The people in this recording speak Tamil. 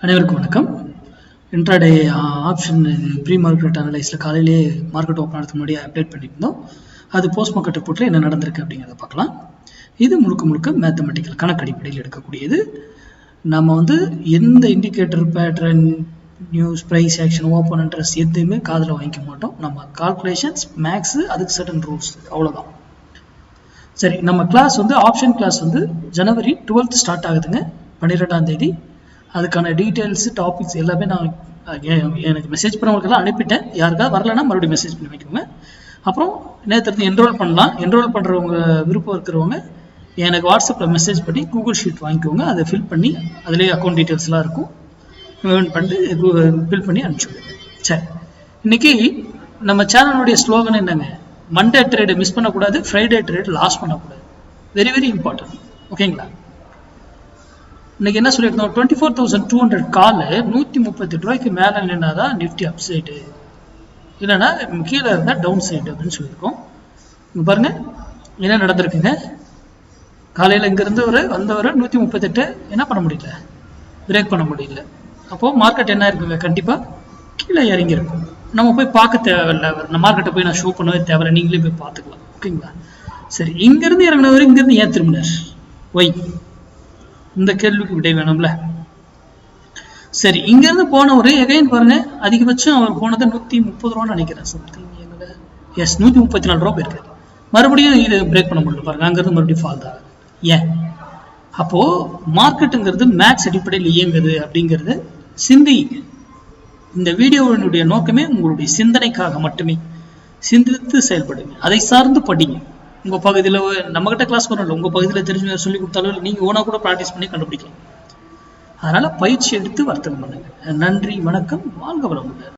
அனைவருக்கும் வணக்கம். இன்ட்ராடே ஆப்ஷன் ப்ரீ மார்க்கெட் அனலைஸில் காலையிலே மார்க்கெட் ஓப்பன் ஆகிறதுக்கு முன்னாடி அப்டேட் பண்ணியிருந்தோம். அது போஸ்ட் மார்க்கெட் ரிப்போர்ட்டில் என்ன நடந்திருக்கு அப்படிங்கிறத பார்க்கலாம். இது முழுக்க மேத்தமெட்டிக்கல் கணக்கு அடிப்படையில் எடுக்கக்கூடியது. நம்ம எந்த indicator pattern news price action open interest எதுவுமே காதில் வாங்கிக்க மாட்டோம். நம்ம கால்குலேஷன்ஸ் மேக்ஸு அதுக்கு சர்டன் ரூல்ஸ் அவ்வளோதான். சரி, நம்ம கிளாஸ் ஆப்ஷன் கிளாஸ் ஜனவரி 12th ஸ்டார்ட் ஆகுதுங்க, 12ஆம் தேதி. அதுக்கான டீட்டெயில்ஸு டாபிக்ஸ் எல்லாமே நான் எனக்கு மெசேஜ் பண்ணவங்களுக்கெல்லாம் அனுப்பிட்டேன். யாருக்காவது வரலன்னா மறுபடியும் மெசேஜ் பண்ணி வைக்கோங்க. அப்புறம் நேற்று என்ரோல் பண்ணலாம். என்ரோல் பண்ணுறவங்க விருப்பம் இருக்கிறவங்க எனக்கு வாட்ஸ்அப்பில் மெசேஜ் பண்ணி கூகுள் ஷீட் வாங்கிக்கோங்க. அதை ஃபில் பண்ணி அதிலே அக்கௌண்ட் டீட்டெயில்ஸ்லாம் இருக்கும், பண்ணிட்டு ஃபில் பண்ணி அனுப்பிச்சுடுங்க. சரி, இன்னைக்கு நம்ம சேனலுடைய ஸ்லோகன் என்னங்க? மண்டே ட்ரேடு மிஸ் பண்ணக்கூடாது, ஃப்ரைடே ட்ரேடு லாஸ் பண்ணக்கூடாது. Very very important. ஓகேங்களா? இன்னைக்கு என்ன சொல்லியிருந்தோம்? 24,200 கால் 138 ரூபாய்க்கு மேலே நின்னாதான் நிஃப்டி அப் சைடு, இல்லைன்னா கீழே இருந்தால் டவுன் சைடு அப்படின்னு சொல்லியிருக்கோம். இங்கே பாருங்க என்ன நடந்திருக்குங்க. காலையில் இங்கேருந்து வந்தவரை 138 என்ன பண்ண முடியல, பிரேக் பண்ண முடியல. அப்போது மார்க்கெட் என்ன இருக்குங்க? கண்டிப்பாக கீழே இறங்கியிருக்கும். நம்ம போய் பார்க்க தேவையில்லை, நம்ம மார்க்கெட்டை போய் நான் ஷோ பண்ணவே தேவையில்லை, நீங்களே போய் பார்த்துக்கலாம். ஓகேங்களா? சரி, இங்கேருந்து இறங்கினவர் இங்கேருந்து ஏன் திரும்பினார்? ஒய்? இந்த கேள்விக்கு விடை வேணும்ல. சரி, இங்கிருந்து போனவர் எகைன் பாருங்க, அதிகபட்சம் அவர் போனது 130 ரூபான்னு நினைக்கிறேன். சம்திங் எஸ் 134 ரூபா போயிருக்காரு. மறுபடியும் இது பிரேக் பண்ண முடியல பாருங்க, அங்கிருந்து மறுபடியும் ஃபால் தான். ஏன்? அப்போ மார்க்கெட்டுங்கிறது மேக்ஸ் அடிப்படையில் இயங்குது அப்படிங்கிறது சிந்திங்க. இந்த வீடியோவினுடைய நோக்கமே உங்களுடைய சிந்தனைக்காக மட்டுமே. சிந்தித்து செயல்படுங்க, அதை சார்ந்து படிங்க. உங்கள் பகுதியில் நம்மகிட்ட கிளாஸ் பண்ணல, உங்கள் பகுதியில் தெரிஞ்சு சொல்லி கொடுத்தாலும் நீங்கள் ஓனாக கூட ப்ராக்டிஸ் பண்ணி கண்டுபிடிக்கலாம். அதனால் பயிற்சி எடுத்து வர்த்தகம் பண்ணுங்க. நன்றி, வணக்கம், வாழ்க வளமுடன்.